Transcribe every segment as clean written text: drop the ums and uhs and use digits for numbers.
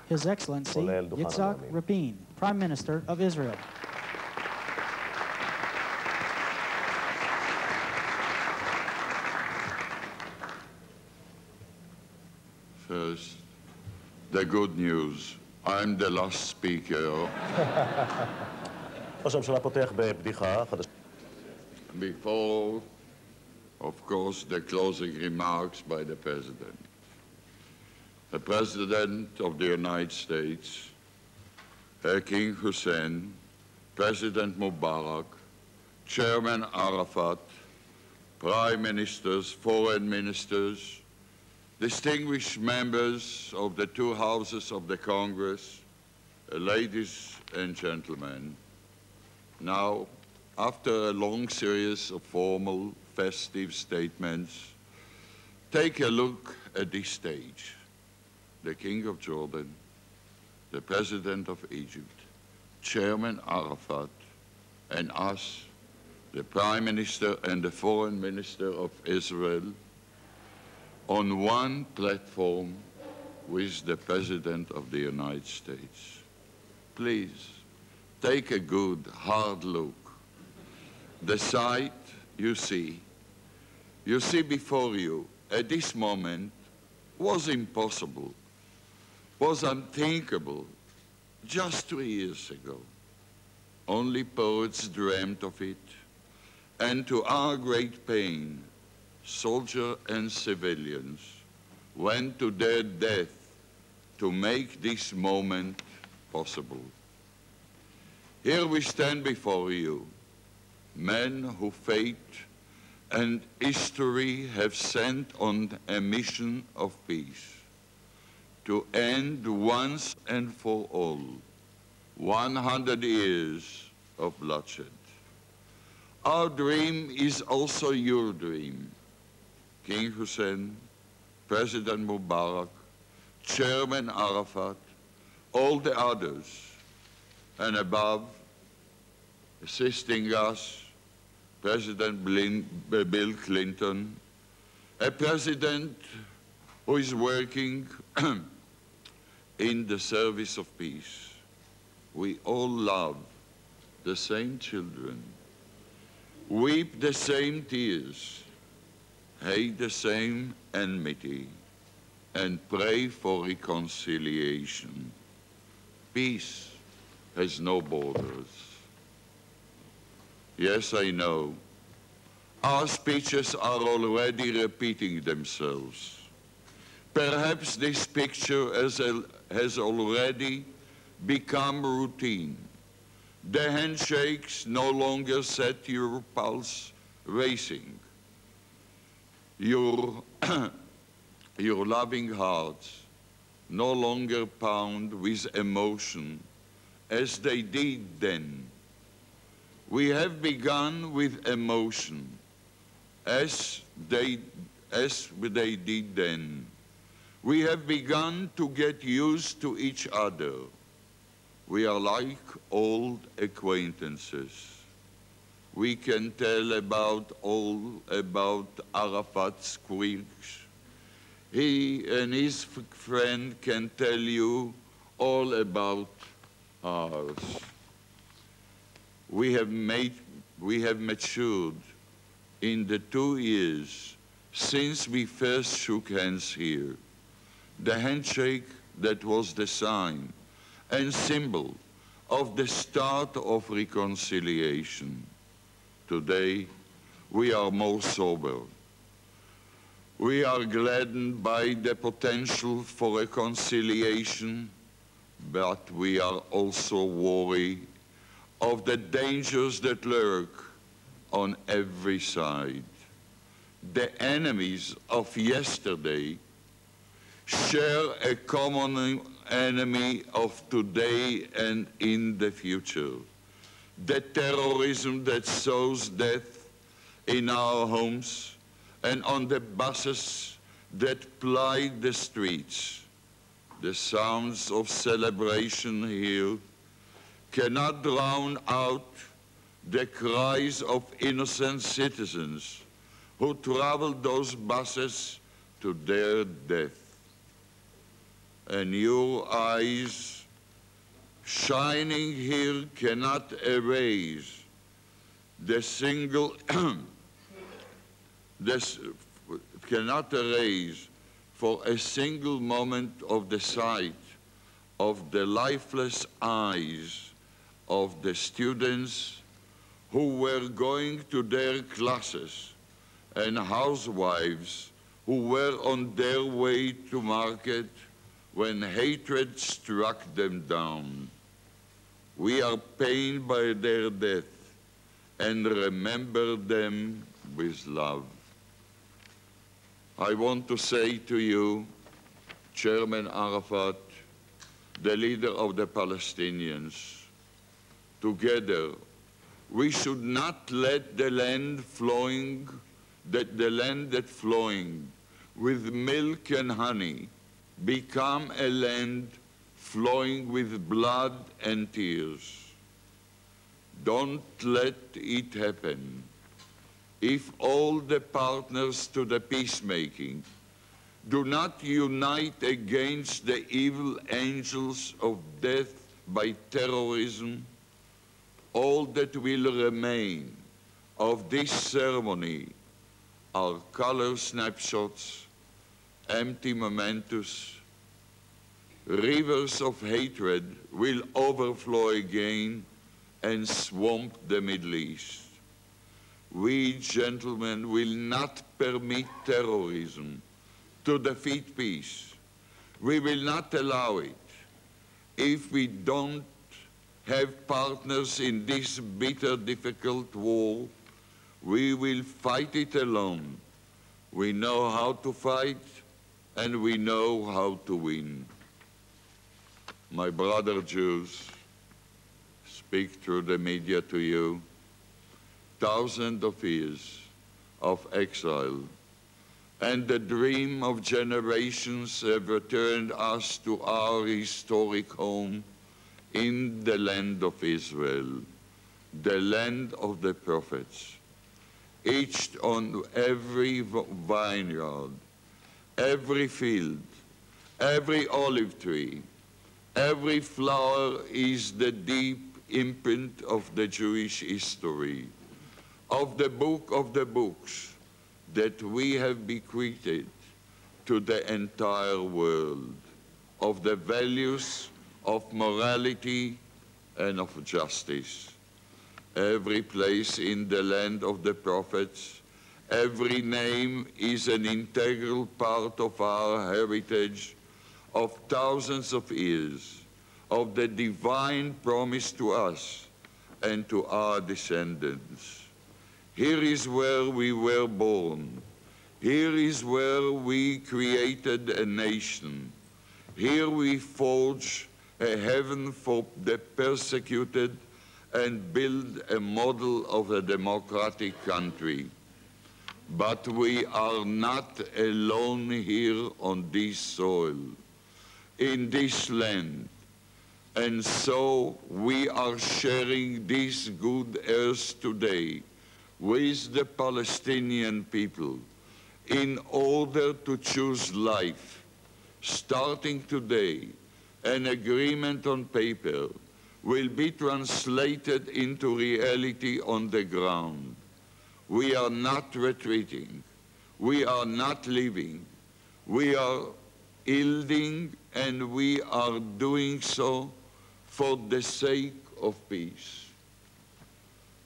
His Excellency Yitzhak Rabin, Prime Minister of Israel. First, the good news. I'm the last speaker. ראש הממשלה פותח בבדיחה. Before, of course, the closing remarks by the President. The President of the United States, King Hussein, President Mubarak, Chairman Arafat, Prime Ministers, Foreign Ministers, distinguished members of the two houses of the Congress, ladies and gentlemen, now, after a long series of formal, festive statements, take a look at this stage. The King of Jordan, the President of Egypt, Chairman Arafat, and us, the Prime Minister and the Foreign Minister of Israel, on one platform with the President of the United States. Please, take a good, hard look. The sight you see before you at this moment was impossible, was unthinkable just 2 years ago. Only poets dreamt of it, and to our great pain, soldiers and civilians went to their death to make this moment possible. Here we stand before you, men who fate and history have sent on a mission of peace to end once and for all 100 years of bloodshed. Our dream is also your dream. King Hussein, President Mubarak, Chairman Arafat, all the others, and above, assisting us, President Bill Clinton, a president who is working in the service of peace. We all love the same children, weep the same tears, hate the same enmity, and pray for reconciliation. Peace has no borders. Yes, I know. Our speeches are already repeating themselves. Perhaps this picture has already become routine. The handshakes no longer set your pulse racing. Your loving hearts no longer pound with emotion as they did then. We have begun with emotion as they did then. We have begun to get used to each other. We are like old acquaintances. We can tell about Arafat's quirks. He and his friend can tell you all about ours. We have matured in the 2 years since we first shook hands here. The handshake that was the sign and symbol of the start of reconciliation. Today, we are more sober. We are gladdened by the potential for reconciliation, but we are also worried of the dangers that lurk on every side. The enemies of yesterday share a common enemy of today and in the future. The terrorism that sows death in our homes and on the buses that ply the streets. The sounds of celebration here cannot drown out the cries of innocent citizens who travel those buses to their death. and your eyes shining here cannot erase the single, cannot erase for a single moment of the sight of the lifeless eyes of the students who were going to their classes and housewives who were on their way to market when hatred struck them down. We are pained by their death and remember them with love. I want to say to you, Chairman Arafat, the leader of the Palestinians, together, we should not let the land flowing, the land that flowing with milk and honey become a land flowing with blood and tears. Don't let it happen. If all the partners to the peacemaking do not unite against the evil angels of death by terrorism, all that will remain of this ceremony are color snapshots, empty mementos. Rivers of hatred will overflow again and swamp the Middle East. We, gentlemen, will not permit terrorism to defeat peace. We will not allow it. If we don't have partners in this bitter, difficult war, we will fight it alone. We know how to fight, and we know how to win. My brother Jews, speak through the media to you. Thousands of years of exile and the dream of generations have returned us to our historic home in the land of Israel, the land of the prophets. Each on every vineyard, every field, every olive tree, every flower is the deep imprint of the Jewish history, of the book of the books that we have bequeathed to the entire world, of the values of morality and of justice. Every place in the land of the prophets, every name is an integral part of our heritage of thousands of years, of the divine promise to us and to our descendants. Here is where we were born. Here is where we created a nation. Here we forge a heaven for the persecuted and build a model of a democratic country. But we are not alone here on this soil, in this land. And so we are sharing this good earth today with the Palestinian people in order to choose life. Starting today, an agreement on paper will be translated into reality on the ground. We are not retreating. We are not leaving. We are yielding, and we are doing so for the sake of peace.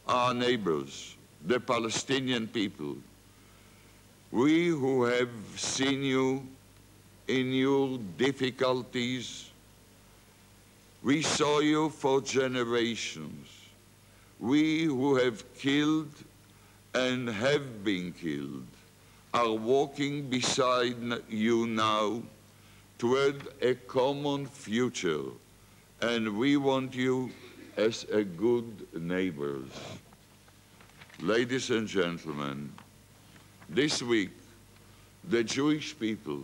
Our neighbors, the Palestinian people, we who have seen you in your difficulties, we saw you for generations. We who have killed and have been killed are walking beside you now toward a common future, and we want you as a good neighbors. Ladies and gentlemen, this week, the Jewish people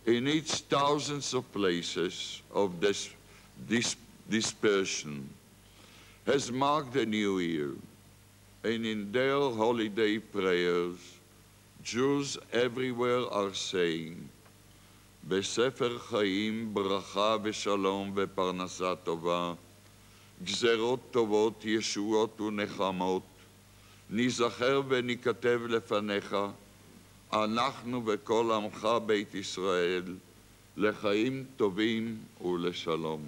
in its thousands of places of dispersion has marked a new year, and in their holiday prayers, Jews everywhere are saying, בספר חיים ברכה ושלום ופרנסה טובה, גזרות טובות, ישועות ונחמות, נזכר וניכתב לפניך, אנחנו וכל עמך בית ישראל, לחיים טובים ולשלום.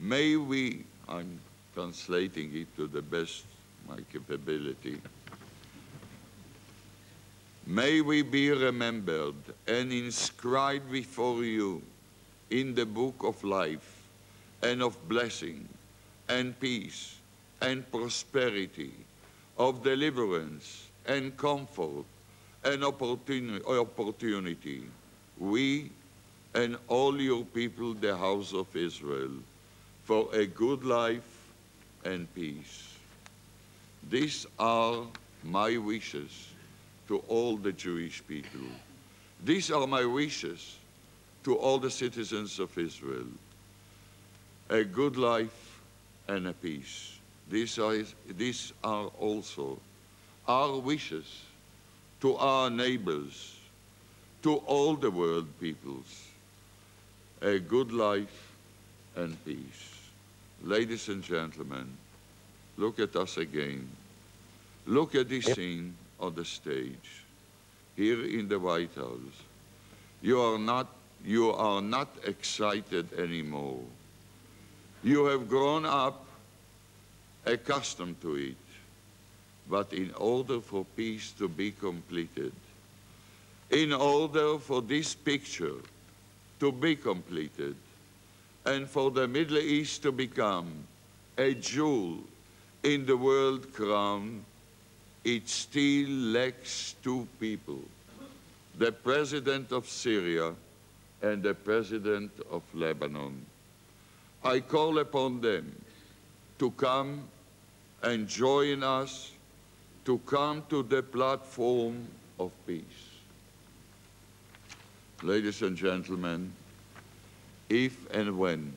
May we, I'm translating it to the best of my capability, may we be remembered and inscribed before you in the book of life and of blessing and peace and prosperity, of deliverance and comfort and opportunity, we and all your people, the house of Israel, for a good life and peace. These are my wishes to all the Jewish people. These are my wishes to all the citizens of Israel. A good life and a peace. These are also our wishes to our neighbors, to all the world peoples. A good life and peace. Ladies and gentlemen, look at us again. Look at this scene on the stage, here in the White House. You are not excited anymore. You have grown up accustomed to it. But in order for peace to be completed, in order for this picture to be completed, and for the Middle East to become a jewel in the world crown, it still lacks two people, the President of Syria and the President of Lebanon. I call upon them to come and join us, to come to the platform of peace. Ladies and gentlemen, if and when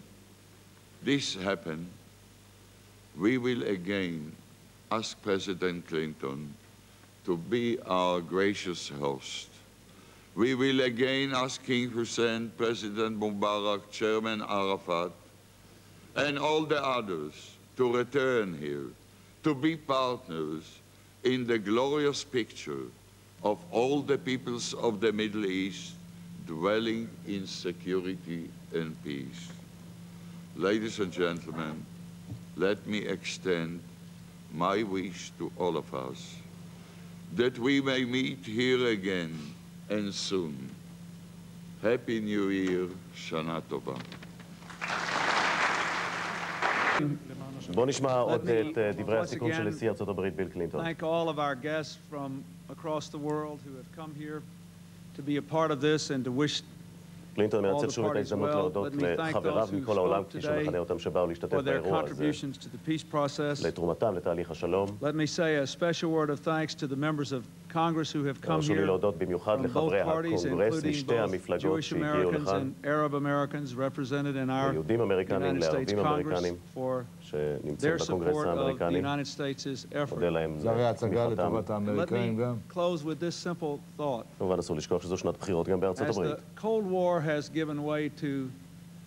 this happens, we will again ask President Clinton to be our gracious host. We will again ask King Hussein, President Mubarak, Chairman Arafat, and all the others to return here, to be partners in the glorious picture of all the peoples of the Middle East dwelling in security and peace. Ladies and gentlemen, let me extend my wish to all of us that we may meet here again and soon. Happy New Year, Shana Tova. בוא נשמע עוד את דברי הסיכום של נשיא ארצות הברית ביל קלינטון. Thank all of our guests from across the world who have come here to be a part of this and to wish קלינטון מנצל שוב את ההזדמנות להודות לחבריו מכל העולם, כפי שמכנה אותם, שבאו להשתתף באירוע הזה, לתרומתם לתהליך השלום. הרשו לי להודות במיוחד לחברי הקונגרס משתי המפלגות שהגיעו לכאן, ליהודים אמריקנים, לערבים אמריקנים, שנמצאים בקונגרס האמריקני. מודה להם לתמיכתם. כמובן אסור לשכוח שזו שנת בחירות גם בארצות הברית. has given way to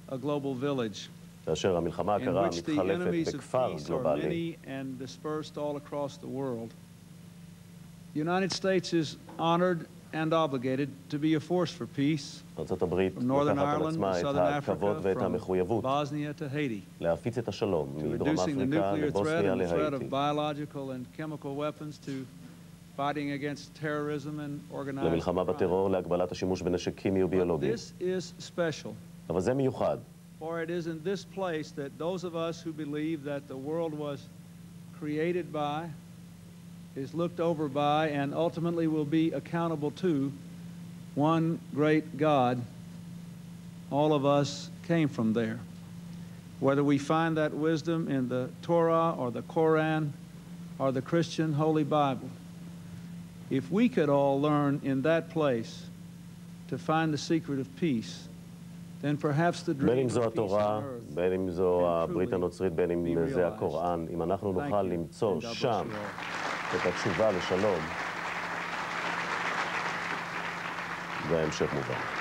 a global village כאשר המלחמה הקרה מתחלפת בכפר גלובלי. and dispersed all across the world. The United States is honored and obligated to be a force for peace. ארצות הברית לוקחת על עצמה את הכבוד ואת המחויבות להפיץ את השלום מדרום אפריקה לבוסניה להאיטי. Fighting against terrorism and organized למלחמה בטרור, להגבלת השימוש בנשק קימי וביולוגי. This is special. אבל זה מיוחד. For it is in this place that those of us who believe that the world was created by, is looked over by, and ultimately will be accountable to one great God, all of us came from there. Whether we find that wisdom in the Torah or the Koran or the Christian Holy Bible, if we could all learn in that place to find the secret of peace, then perhaps the dream of peace on earth בין אם זו הברית הנוצרית, בין אם זה הקוראן, אם אנחנו נוכל למצוא שם את התשובה לשלום, וההמשך מובן.